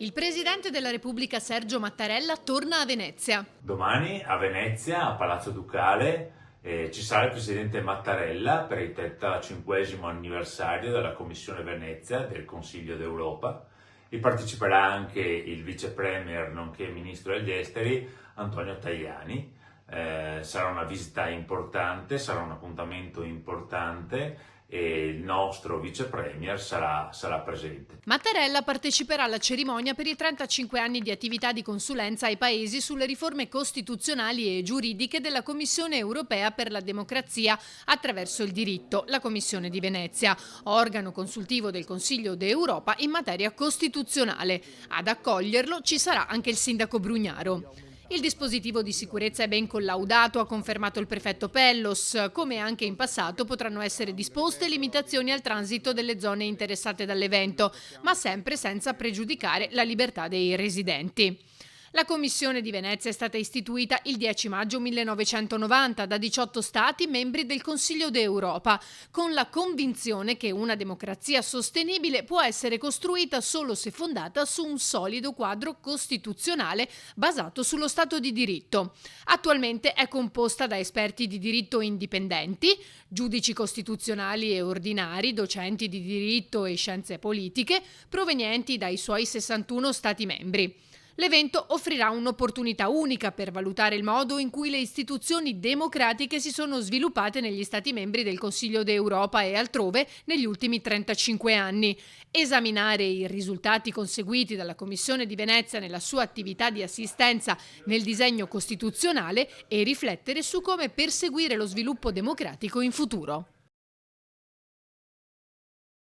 Il presidente della Repubblica Sergio Mattarella torna a Venezia. Domani a Venezia, a Palazzo Ducale, ci sarà il presidente Mattarella per il 35° anniversario della Commissione Venezia del Consiglio d'Europa. Vi parteciperà anche il vice premier nonché ministro degli esteri Antonio Tajani. Sarà una visita importante, sarà un appuntamento importante e il nostro vice premier sarà presente. Mattarella parteciperà alla cerimonia per i 35 anni di attività di consulenza ai paesi sulle riforme costituzionali e giuridiche della Commissione europea per la democrazia attraverso il diritto, la Commissione di Venezia, organo consultivo del Consiglio d'Europa in materia costituzionale. Ad accoglierlo ci sarà anche il sindaco Brugnaro. Il dispositivo di sicurezza è ben collaudato, ha confermato il prefetto Pellos. Come anche in passato potranno essere disposte limitazioni al transito delle zone interessate dall'evento, ma sempre senza pregiudicare la libertà dei residenti. La Commissione di Venezia è stata istituita il 10 maggio 1990 da 18 Stati membri del Consiglio d'Europa, con la convinzione che una democrazia sostenibile può essere costruita solo se fondata su un solido quadro costituzionale basato sullo Stato di diritto. Attualmente è composta da esperti di diritto indipendenti, giudici costituzionali e ordinari, docenti di diritto e scienze politiche, provenienti dai suoi 61 Stati membri. L'evento offrirà un'opportunità unica per valutare il modo in cui le istituzioni democratiche si sono sviluppate negli Stati membri del Consiglio d'Europa e altrove negli ultimi 35 anni, esaminare i risultati conseguiti dalla Commissione di Venezia nella sua attività di assistenza nel disegno costituzionale e riflettere su come perseguire lo sviluppo democratico in futuro.